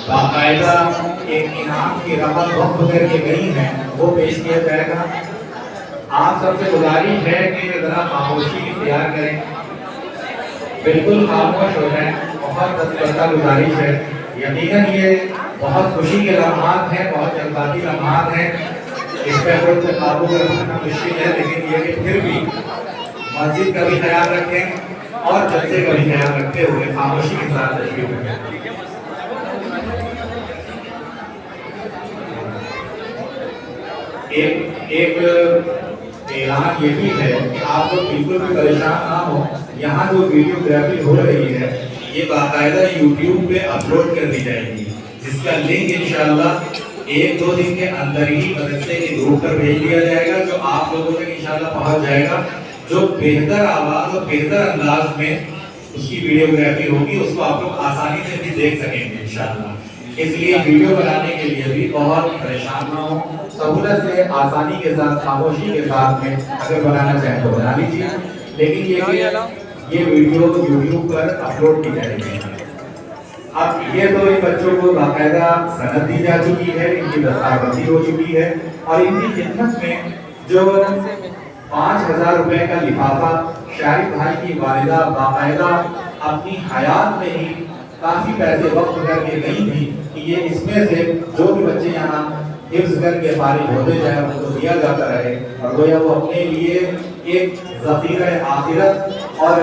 باقاعدہ ایک انعام کی رقم وقف کر کے گئی ہے وہ پیش کیا جائے گا۔ آپ سب سے گزارش ہے کہ ذرا خاموشی اختیار کریں، بالکل خاموش ہو جائیں، بہت دستبردہ گزارش ہے۔ یقیناً یہ بہت خوشی کے لمحات ہیں، بہت جذباتی لمحات ہیں، اس پہ خود سے قابو رکھنا مشکل ہے، لیکن یہ کہ پھر بھی مسجد کا بھی خیال رکھیں اور جلسے کا بھی خیال رکھتے ہوئے خاموشی کے ساتھ تشریف رکھیں۔ ایک اعلان یہ بھی ہے کہ آپ لوگ بالکل بھی پریشان نہ ہو، یہاں جو ویڈیو گرافی ہو رہی ہے یہ باقاعدہ یوٹیوب پہ اپلوڈ کر دی جائے گی، جس کا لنک انشاءاللہ 1-2 دن کے اندر ہی مدرسے کے گروپ پر بھیج دیا جائے گا، جو آپ لوگوں تک انشاءاللہ پہنچ جائے گا، جو بہتر آواز اور بہتر انداز میں اس کی ویڈیو گرافی ہوگی، اس کو آپ لوگ آسانی سے بھی دیکھ سکیں گے انشاءاللہ۔ اس لیے ویڈیو بنانے کے لیے بھی بہت پریشان نہ ہو، سہولت سے آسانی کے ساتھ خاموشی کے ساتھ میں اگر بنانا چاہیں تو بنا لیجیے، لیکن یہ ویڈیو یوٹیوب پر اپلوڈ کی جائے گی۔ اب یہ تو ان بچوں کو باقاعدہ سند دی جا چکی ہے، ان کی دستاویزی ہو چکی ہے، اور ان کی خدمت میں جو 5000 روپے کا لفافہ شارق بھائی کی والدہ باقاعدہ اپنی حیات میں ہی کافی پیسے وقف کر کے گئی تھی کہ یہ اس میں سے جو بھی بچے یہاں حفظ کر کے فارغ ہوتے جائیں ان کو دیا جاتا رہے، اور گویا وہ اپنے لیے ایک ذخیرہ آخرت اور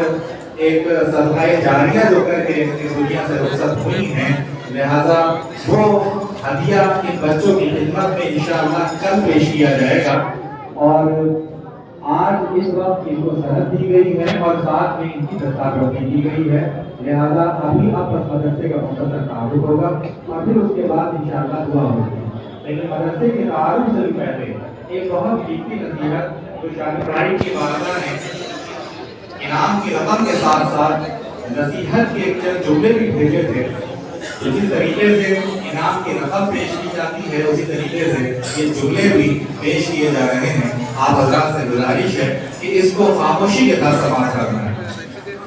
ایک صدقہ جاریہ جو کر کے اس دنیا سے رخصت ہوئی ہیں، لہذا وہ ہدیہ ان بچوں کی خدمت میں انشاءاللہ کل پیش کیا جائے گا، اور آج اس وقت ان کو سند دی گئی ہے اور ساتھ میں ان کی دستاویزی دی گئی ہے، لہذا ابھی اب بس مدرسے کا مختصر تعارف ہوگا اور پھر اس کے بعد انشاءاللہ دعا ہوگی۔ لیکن مدرسے کے تعارف سے پہلے ایک بہت قیمتی نصیحت جو شارق بھائی کی والدہ نے انعام کی رقم کے ساتھ ساتھ نصیحت کے ایک چند جملے بھی بھیجے تھے، جس طریقے سے انعام کی رقم پیش کی جاتی ہے اسی طریقے سے یہ جملے بھی پیش کیے جا رہے ہیں۔ آپ حضرات سے گزارش ہے کہ اس کو خاموشی کے ساتھ سماعت کرنا ہے۔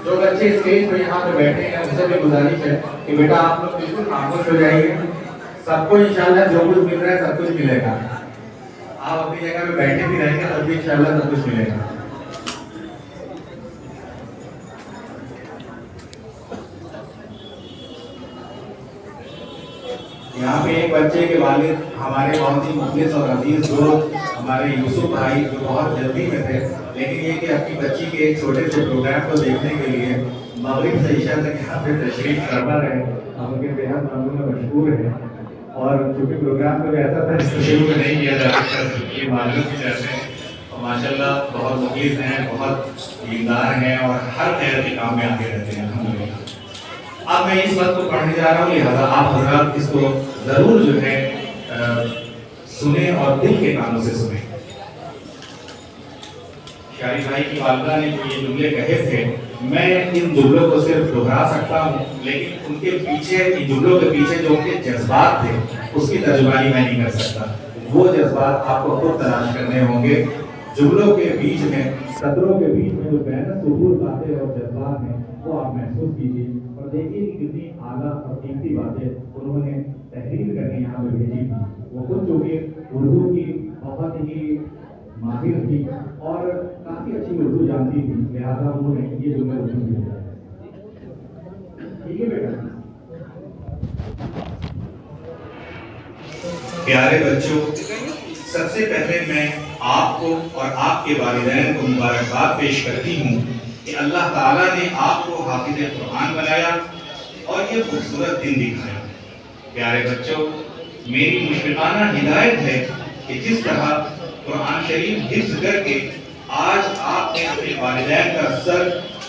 جو بچے اسٹیج پہ یہاں پہ بیٹھے ہیں ان سے بھی گزارش ہے کہ بیٹا آپ لوگ بالکل خاموش ہو جائیے، سب کو انشاءاللہ جو کچھ مل رہا ہے سب کچھ ملے گا، آپ اپنی جگہ پہ بیٹھے بھی رہیں گے تب بھی انشاءاللہ سب کچھ ملے گا۔ یہاں پہ ایک بچے کے والد ہمارے بہت ہی مخلص اور عزیز دوست ہمارے یوسف بھائی جو بہت جلدی میں تھے، لیکن یہ کہ اپنی بچی کے ایک چھوٹے سے پروگرام کو دیکھنے کے لیے مغرب سے عشاء تک یہاں پہ تشریف کرتا رہے، ہم ان کے بےحد ممنون و مشکور ہیں، اور چونکہ پروگرام کو ایسا تھا جس کو شروع میں نہیں کیا جا سکتا، یہ معلوم بھی جاتے ہیں اور ماشاءاللہ بہت مخلص ہیں، بہت دیندار ہیں اور ہر خیر کے کام میں آگے رہتے ہیں الحمدللہ۔ اب میں اس بات کو پڑھنے جا رہا ہوں، لہٰذا آپ حضرات اس کو ضرور جو ہے سنیں اور دل کے کانوں سے سنیں۔ شارق بھائی کی والدہ نے جو یہ جملے کہے تھے، میں ان جملوں کو صرف دہرا سکتا ہوں، لیکن ان کے پیچھے ان جملوں کے پیچھے جو ان کے جذبات تھے اس کی ترجمانی میں نہیں کر سکتا، وہ جذبات آپ کو خود تلاش کرنے ہوں گے۔ جملوں کے بیچ میں، سطروں کے بیچ میں جو بین السطور باتیں اور جذبات ہیں وہ آپ محسوس کیجیے اور دیکھیے کہ کتنی اعلیٰ اور قیمتی باتیں انہوں نے تحریر کر کے یہاں پہ بھیجی تھی۔ وہ خود جو کہ اردو کی بہت ہی ماہر تھی اور کافی اچھی اردو جانتی تھی، لہٰذا انہوں نے یہ جملے اردو میں بھیجا۔ ٹھیک ہے بیٹا؟ پیارے بچوں، سب سے پہلے میں آپ کو اور آپ کے والدین کو مبارکباد پیش کرتی ہوں کہ اللہ تعالیٰ نے آپ کو حافظ قرآن بنایا اور یہ خوبصورت دن دکھایا۔ پیارے بچوں، میری مشفقانہ ہدایت ہے کہ جس طرح قرآن شریف حفظ کر کے آج آپ نے اپنے والدین کا سر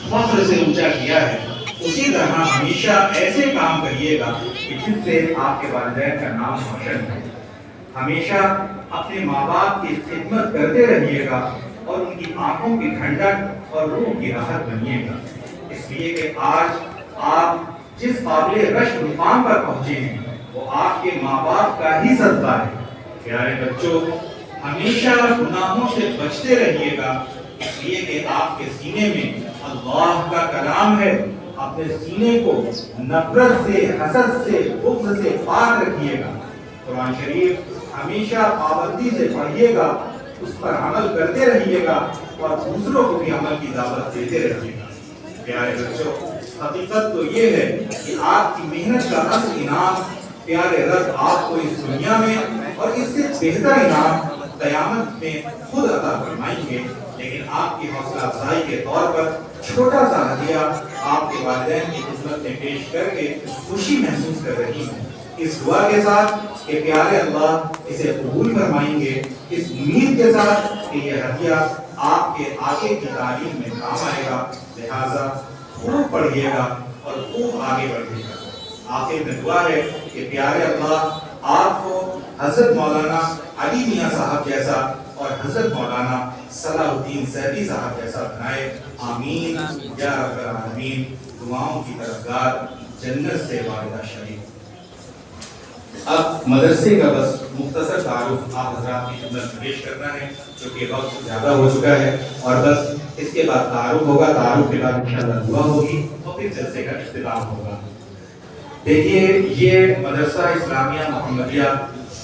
فخر سے اونچا کیا ہے، اسی طرح ہمیشہ ایسے کام کریے گا کہ جس سے آپ کے والدین کا نام روشن ہے۔ ہمیشہ اپنے ماں باپ کی خدمت کرتے رہیے گا اور ان کی آنکھوں کی ٹھنڈک اور روح کی راحت بنیے گا، اس لیے کہ آج آپ جس قابل رشک مقام پر پہنچے ہیں وہ آپ کے ماں باپ کا ہی صدقہ ہے۔ پیارے بچوں، ہمیشہ گناہوں سے بچتے رہیے گا، اس لیے کہ آپ کے سینے میں اللہ کا کلام ہے، اپنے سینے کو نفرت سے، حسد سے، بغض سے پاک رکھیے گا۔ قرآن شریف ہمیشہ پابندی سے پڑھیے گا، اس پر عمل کرتے رہیے گا اور دوسروں کو بھی عمل کی دعوت دیتے رہیے گا۔ پیارے بچوں، حقیقت تو یہ ہے کہ آپ کی محنت کا اصل انعام پیارے رب آپ کو اس دنیا میں اور اس سے بہتر انعام قیامت میں خود عطا فرمائیں گے، لیکن آپ کی حوصلہ افزائی کے طور پر چھوٹا سا ہدیہ آپ کے والدین کی خدمت میں پیش کر کے خوشی محسوس کر رہی ہوں، اس دعا کے ساتھ کہ پیارے اللہ اسے قبول فرمائیں گے، اس امید کے ساتھ کہ یہ ہدیہ آپ کے آگے کی تعلیم میں کام آئے گا، لہٰذا خوب پڑھیے گا اور خوب آگے بڑھیے گا۔ آخر میں دعا ہے کہ پیارے اللہ آپ کو حضرت مولانا علی میاں صاحب جیسا اور حضرت مولانا صلاح الدین سیدی صاحب جیسا بنائے، آمین یا رب العالمین۔ دعاؤں کی طرفدار جنت سے والدہ شریف۔ اب مدرسے کا بس مختصر تعارف آپ حضرات کی خدمت میں پیش کرنا ہے، چونکہ وقت زیادہ ہو چکا ہے، اور بس اس کے بعد تعارف ہوگا، تعارف کے بعد انشاءاللہ دعا ہوگی اور پھر جلسے کا اختتام ہوگا۔ دیکھیے، یہ مدرسہ اسلامیہ محمدیہ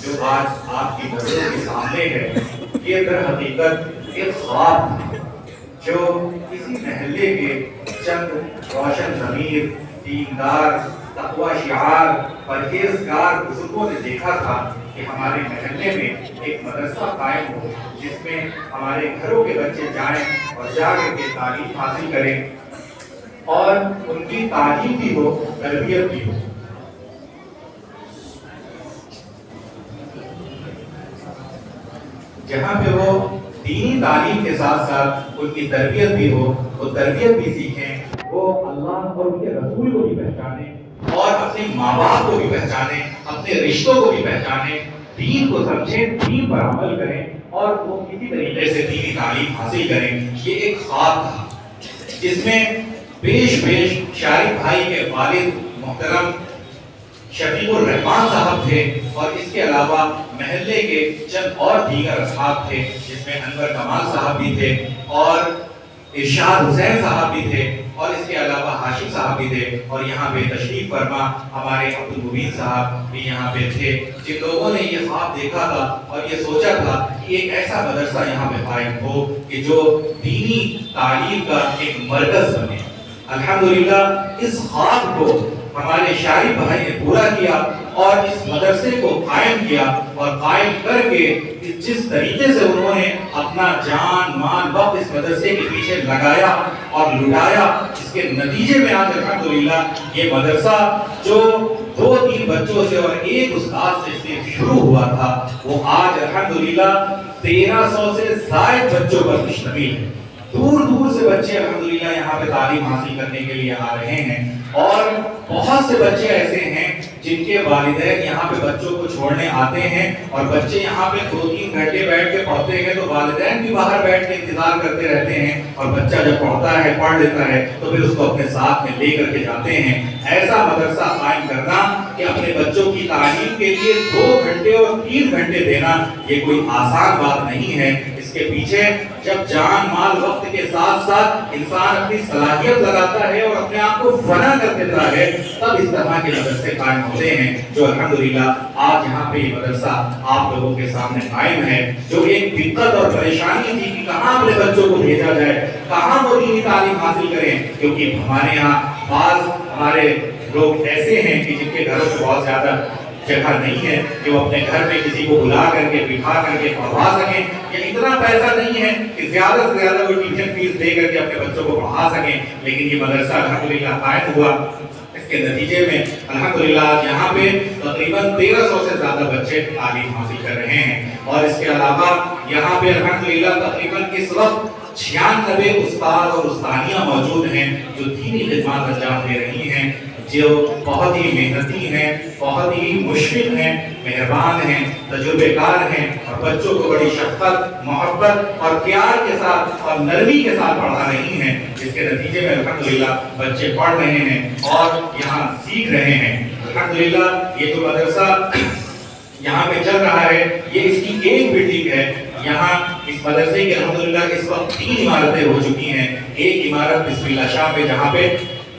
جو آج آپ کی نظروں کے سامنے ہے، یہ در حقیقت ایک خواب ہے جو کسی محلے کے چند روشن ضمیر، دیندار، تقوی شعار، پرہیزگار بزرگوں نے دیکھا تھا کہ ہمارے محلے میں ایک مدرسہ قائم ہو جس میں ہمارے گھروں کے بچے جائیں اور جا کر کے تعلیم حاصل کریں اور ان کی تعلیم بھی ہو، تربیت بھی ہو۔ جہاں پہ وہ دینی تعلیم کے ساتھ ساتھ ان کی تربیت بھی ہو، وہ تربیت بھی سیکھیں، وہ اللہ اور ان کے رسول کو بھی پہچانیں اور اپنے ماں باپ کو بھی پہچانیں، اپنے رشتوں کو بھی پہچانیں، دین کو سمجھیں، دین پر عمل کریں اور وہ کسی طریقے سے دینی تعلیم حاصل کریں۔ یہ ایک خواب تھا جس میں پیش شارق بھائی کے والد محترم شفیق الرحمان صاحب تھے، اور اس کے علاوہ محلے کے چند اور دیگر اصحاب تھے، جس میں انور کمال صاحب بھی تھے اور ارشاد حسین صاحب بھی تھے، اور اس کے علاوہ ہاشم صاحب بھی تھے، اور یہاں پہ تشریف فرما ہمارے عبد المبین صاحب بھی یہاں پہ تھے، جن لوگوں نے یہ خواب دیکھا تھا اور یہ سوچا تھا کہ ایک ایسا مدرسہ یہاں پہ قائم ہو کہ جو دینی تعلیم کا ایک مرکز بنے۔ الحمدللہ اس خواب کو ہمارے شارق بھائی نے پورا کیا اور اس مدرسے کو قائم کیا، اور قائم کر کے جس طریقے سے انہوں نے اپنا جان مان وقت اس مدرسے کے پیچھے لگایا اور لٹایا، اس کے نتیجے میں آج الحمدللہ یہ مدرسہ جو 2-3 بچوں سے اور ایک استاد سے شروع ہوا تھا، وہ آج الحمدللہ 1300 سے زائد بچوں پر مشتمل ہے۔ دور دور سے بچے الحمدللہ یہاں پہ تعلیم حاصل کرنے کے لیے آ رہے ہیں، اور بہت سے بچے ایسے ہیں جن کے والدین یہاں پہ بچوں کو چھوڑنے آتے ہیں، اور بچے یہاں پہ 2-3 گھنٹے بیٹھ کے پڑھتے ہیں تو والدین بھی باہر بیٹھ کے انتظار کرتے رہتے ہیں، اور بچہ جب پڑھتا ہے، پڑھ لیتا ہے تو پھر اس کو اپنے ساتھ میں لے کر کے جاتے ہیں۔ ایسا مدرسہ قائم کرنا کہ اپنے بچوں کی تعلیم کے لیے 2 گھنٹے اور 3 گھنٹے دینا، یہ کوئی آسان بات نہیں ہے۔ اس کے پیچھے جب جان مال وقت کے ساتھ ساتھ انسان اپنی صلاحیت لگاتا ہے اور اپنے آپ کو فنا کر دیتا ہے، تب اس طرح کے مدرسے قائم ہوتے ہیں، جو الحمدللہ آج یہاں پہ یہ مدرسہ آپ لوگوں کے سامنے قائم ہے۔ جو ایک دقت اور پریشانی تھی کہ کہاں اپنے بچوں کو بھیجا جائے، کہاں وہ دینی تعلیم حاصل کریں، کیونکہ ہمارے یہاں بعض ہمارے لوگ ایسے ہیں کہ جن کے گھروں میں بہت زیادہ جگہ نہیں ہے کہ وہ اپنے گھر میں کسی کو بلا کر کے بٹھا کر کے پڑھا سکیں، یا اتنا پیسہ نہیں ہے کہ زیادہ سے زیادہ وہ ٹیوشن فیس دے کر کے اپنے بچوں کو پڑھا سکیں، لیکن یہ مدرسہ الحمدللہ قائم ہوا۔ اس کے نتیجے میں الحمدللہ آج یہاں پہ تقریباً 1300 سے زیادہ بچے تعلیم حاصل کر رہے ہیں، اور اس کے علاوہ یہاں پہ الحمدللہ تقریباً اس وقت 96 استاد اور استانیاں موجود ہیں جو دینی خدمات انجام دے رہی ہیں، جو بہت ہی محنتی ہیں، بہت ہی مشفق ہیں، مہربان ہیں، تجربے کار ہیں، اور بچوں کو بڑی شفقت، محبت اور پیار کے ساتھ اور نرمی کے ساتھ پڑھا رہی ہیں، جس کے نتیجے میں الحمدللہ بچے پڑھ رہے ہیں اور یہاں سیکھ رہے ہیں۔ الحمدللہ یہ جو مدرسہ یہاں پہ چل رہا ہے، یہ اس کی ایک بلڈنگ ہے۔ یہاں اس مدرسے کی الحمدللہ اس وقت 3 عمارتیں ہو چکی ہیں۔ ایک عمارت بسم اللہ شاہ پہ، جہاں پہ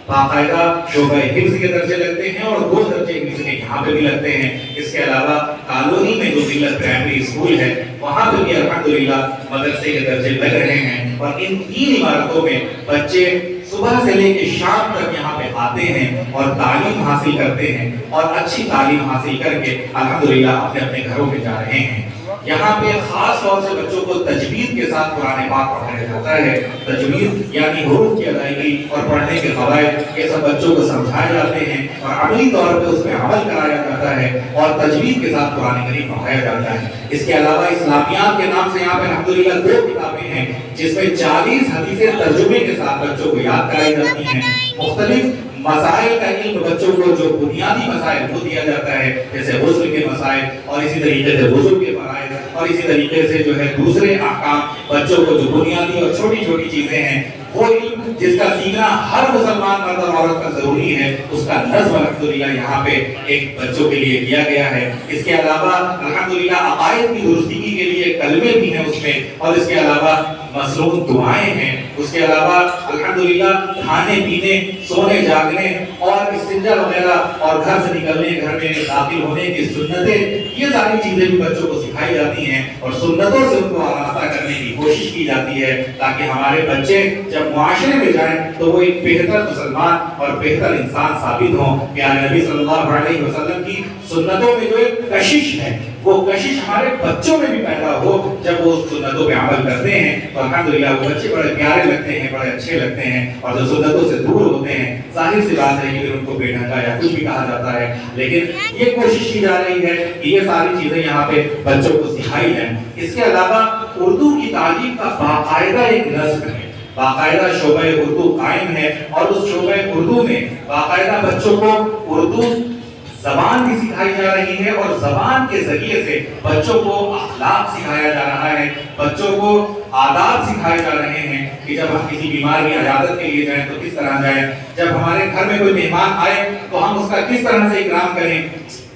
باقاعدہ شعبہ حفظ کے درجے لگتے ہیں اور 2 درجے حفظ کے یہاں پہ بھی لگتے ہیں۔ اس کے علاوہ کالونی میں جو ملت پرائمری اسکول ہے وہاں پہ بھی الحمدللہ مدرسے کے درجے لگ رہے ہیں، اور ان 3 عمارتوں میں بچے صبح سے لے کے شام تک یہاں پہ آتے ہیں اور تعلیم حاصل کرتے ہیں، اور اچھی تعلیم حاصل کر کے الحمدللہ اپنے اپنے گھروں میں جا رہے ہیں۔ یہاں پہ خاص طور سے بچوں کو تجوید کے ساتھ قرآن پاک پڑھایا جاتا ہے۔ تجوید یعنی حروف کی ادائیگی اور پڑھنے کے قواعد، یہ سب بچوں کو سمجھائے جاتے ہیں اور عملی طور پہ اس پہ عمل کرایا جاتا ہے، اور تجوید کے ساتھ قرآن کریم پڑھایا جاتا ہے۔ اس کے علاوہ اسلامیات کے نام سے یہاں پہ الحمدللہ 2 کتابیں ہیں جس میں 40 حدیثیں ترجمے کے ساتھ بچوں کو یاد کرائی جاتی ہیں۔ مختلف مسائل کا علم بچوں کو جو بنیادی مسائل وہ دیا جاتا ہے، جیسے غسل کے مسائل، اور اسی طریقے سے وضو کے فرائض، اور اسی طریقے سے جو ہے دوسرے احکام بچوں کو جو بنیادی اور چھوٹی چھوٹی چیزیں ہیں وہ علم جس کا سیکھنا ہر مسلمان مرد اور عورت کا ضروری ہے، اس کا نظم الحمدللہ یہاں پہ ایک بچوں کے لیے کیا گیا ہے۔ اس کے علاوہ الحمدللہ عقائد کی درستگی کے لیے کلمے بھی ہیں اس میں، اور اس کے علاوہ مصنون دعائیں ہیں۔ اس کے علاوہ الحمدللہ کھانے پینے، سونے جاگنے اور استنجا وغیرہ اور گھر سے نکلنے، گھر میں داخل ہونے کی سنتیں، یہ ساری چیزیں بھی بچوں کو سکھائی جاتی ہیں اور سنتوں سے ان کو آراستہ کرنے کی کوشش کی جاتی ہے تاکہ ہمارے بچے جب معاشرے میں جائیں تو وہ ایک بہتر مسلمان اور بہتر انسان ثابت ہوں۔ پیارے نبی صلی اللہ علیہ وسلم کی سنتوں میں جو ایک کشش ہے وہ کشش ہمارے بچوں میں بھی پیدا ہو جب وہ سنتوں پہ عمل کرتے ہیں تو الحمدللہ وہ بچے بڑے پیارے لگتے ہیں، بڑے اچھے لگتے ہیں، اور جو سنتوں سے دور ہوتے ہیں ظاہر سی بات ہے کہ پھر ان کو بے ڈھنگا یا کچھ بھی کہا جاتا ہے، لیکن یہ کوشش کی جا رہی ہے کہ یہ ساری چیزیں یہاں پہ بچوں کو سکھائی جائیں۔ اس کے علاوہ اردو کی تعلیم کا باقاعدہ ایک نظم ہے، باقاعدہ شعبہ اردو قائم ہے، اور اس شعبہ اردو میں باقاعدہ بچوں کو اردو زبان بھی سکھائی جا رہی ہے، اور زبان کے ذریعے سے بچوں کو اخلاق سکھایا جا رہا ہے، بچوں کو آداب سکھائے جا رہے ہیں کہ جب ہم کسی بیمار کی عیادت کے لیے جائیں تو کس طرح جائیں، جب ہمارے گھر میں کوئی مہمان آئے تو ہم اس کا کس طرح سے اکرام کریں،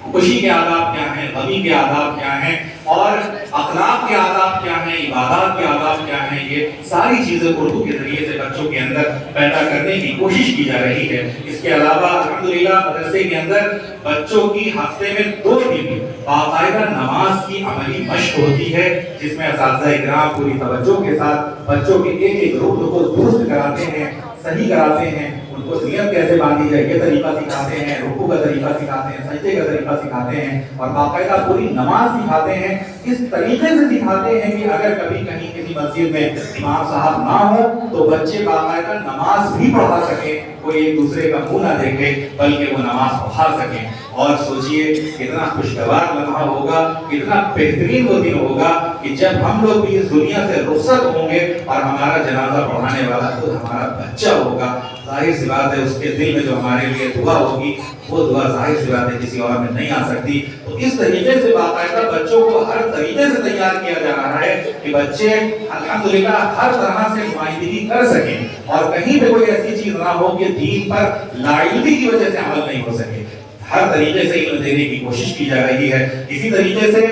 خوشی کے آداب کیا ہیں، غمی کے آداب کیا ہیں، اور اخلاق کے آداب کیا ہیں، عبادات کے آداب کیا ہیں، یہ ساری چیزیں اردو کے ذریعے سے بچوں کے اندر پیدا کرنے کی کوشش کی جا رہی ہے۔ اس کے علاوہ الحمدللہ مدرسے کے اندر بچوں کی ہفتے میں 2 دن باقاعدہ نماز کی عملی مشق ہوتی ہے، جس میں اساتذہ اکرام پوری توجہ کے ساتھ بچوں کے ایک ایک رکن کو درست کراتے ہیں، صحیح کراتے ہیں، ان کو نیت کیسے باندھی جائے یہ طریقہ سکھاتے ہیں، رکوع کا طریقہ سکھاتے ہیں، سجدے کا طریقہ سکھاتے ہیں، اور باقاعدہ پوری نماز سکھاتے ہیں۔ اس طریقے سے سکھاتے ہیں کہ اگر کبھی کہیں کسی مسجد میں امام صاحب نہ ہو تو بچے باقاعدہ نماز بھی پڑھا سکیں، کوئی ایک دوسرے کا منہ نہ دیکھے بلکہ وہ نماز پڑھا سکیں۔ اور سوچئے کتنا خوشگوار لمحہ ہوگا، کتنا بہترین وہ دن ہوگا کہ جب ہم لوگ بھی اس دنیا سے رخصت ہوں گے اور ہمارا جنازہ پڑھانے والا خود ہمارا بچہ ہوگا۔ ظاہر سی بات ہے اس کے دل میں جو ہمارے لیے دعا ہوگی وہ دعا ظاہر سی بات ہے کسی اور میں نہیں آ سکتی۔ تو اس طریقے سے باقاعدہ بچوں کو ہر طریقے سے تیار کیا جا رہا ہے کہ بچے الحمدللہ ہر طرح سے نمائندگی کر سکیں، اور کہیں پہ کوئی ایسی چیز نہ ہو کہ دین پر لاعلمی کی وجہ سے عمل نہیں ہو سکے۔ ہر طریقے سے علم دینے کی کوشش کی جا رہی ہے۔ اسی طریقے سے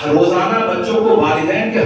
روزانہ بچوں کو والدین کے